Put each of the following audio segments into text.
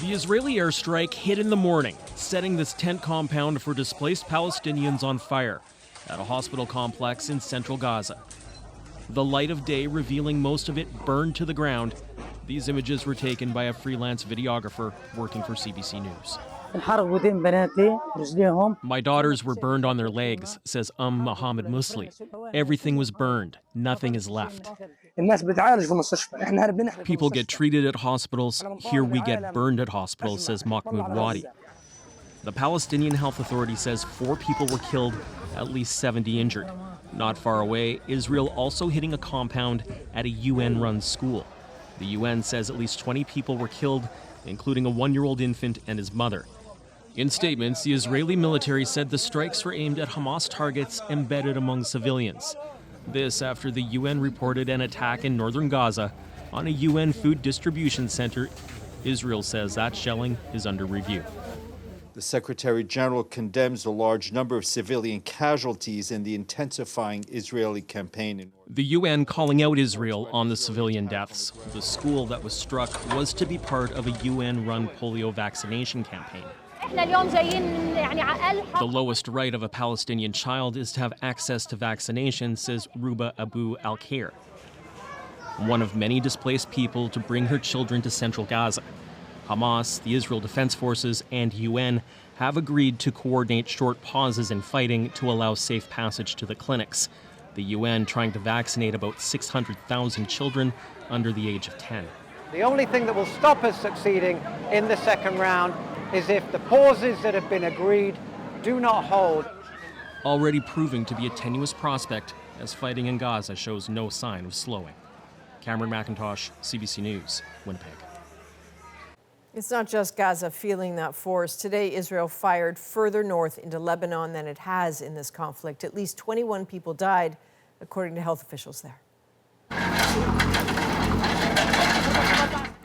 The Israeli airstrike hit in the morning, setting this tent compound for displaced Palestinians on fire at a hospital complex in central Gaza. The light of day revealing most of it burned to the ground. These images were taken by a freelance videographer working for CBC News. My daughters were burned on their legs, says Mohammed Musli. Everything was burned. Nothing is left. People get treated at hospitals. Here we get burned at hospitals, says Mahmoud Wadi. The Palestinian Health Authority says 4 people were killed, at least 70 injured. Not far away, Israel also hitting a compound at a UN-run school. The UN says at least 20 people were killed, including a 1-year-old infant and his mother. In statements, the Israeli military said the strikes were aimed at Hamas targets embedded among civilians. This after the UN reported an attack in northern Gaza on a UN food distribution center. Israel says that shelling is under review. The Secretary General condemns the large number of civilian casualties in the intensifying Israeli campaign. The UN calling out Israel on the civilian deaths. The school that was struck was to be part of a UN-run polio vaccination campaign. The lowest right of a Palestinian child is to have access to vaccination, says Ruba Abu al-Khair, one of many displaced people to bring her children to central Gaza. Hamas, the Israel Defense Forces, and UN have agreed to coordinate short pauses in fighting to allow safe passage to the clinics. The UN trying to vaccinate about 600,000 children under the age of 10. The only thing that will stop us succeeding in the second round is if the pauses that have been agreed do not hold. Already proving to be a tenuous prospect as fighting in Gaza shows no sign of slowing. Cameron McIntosh, CBC News, Winnipeg. It's not just Gaza feeling that force. Today, Israel fired further north into Lebanon than it has in this conflict. At least 21 people died, according to health officials there.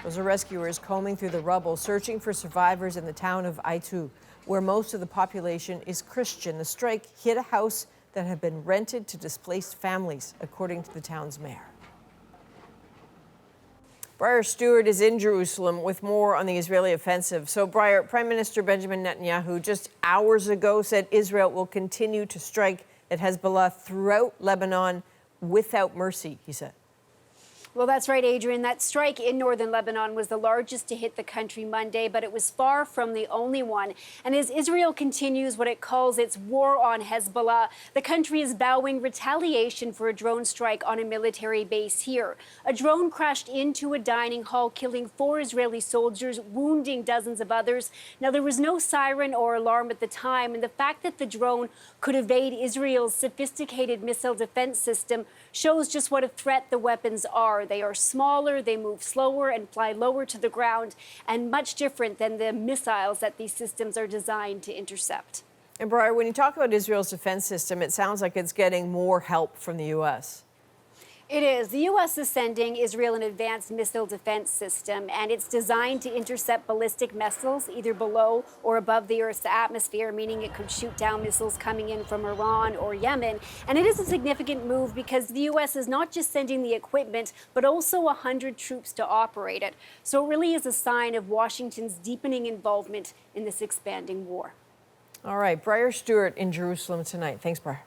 Those are rescuers combing through the rubble, searching for survivors in the town of Aitu, where most of the population is Christian. The strike hit a house that had been rented to displaced families, according to the town's mayor. Briar Stewart is in Jerusalem with more on the Israeli offensive. So, Briar, Prime Minister Benjamin Netanyahu just hours ago said Israel will continue to strike at Hezbollah throughout Lebanon without mercy, he said. Well, that's right, Adrienne. That strike in northern Lebanon was the largest to hit the country Monday, but it was far from the only one. And as Israel continues what it calls its war on Hezbollah, the country is vowing retaliation for a drone strike on a military base here. A drone crashed into a dining hall, killing 4 Israeli soldiers, wounding dozens of others. Now, there was no siren or alarm at the time, and the fact that the drone could evade Israel's sophisticated missile defense system shows just what a threat the weapons are. They are smaller, they move slower and fly lower to the ground, and much different than the missiles that these systems are designed to intercept. And Briar, when you talk about Israel's defense system, it sounds like it's getting more help from the U.S. It is. The U.S. is sending Israel an advanced missile defense system, and it's designed to intercept ballistic missiles either below or above the Earth's atmosphere, meaning it could shoot down missiles coming in from Iran or Yemen. And it is a significant move because the U.S. is not just sending the equipment, but also 100 troops to operate it. So it really is a sign of Washington's deepening involvement in this expanding war. All right, Briar Stewart in Jerusalem tonight. Thanks, Briar.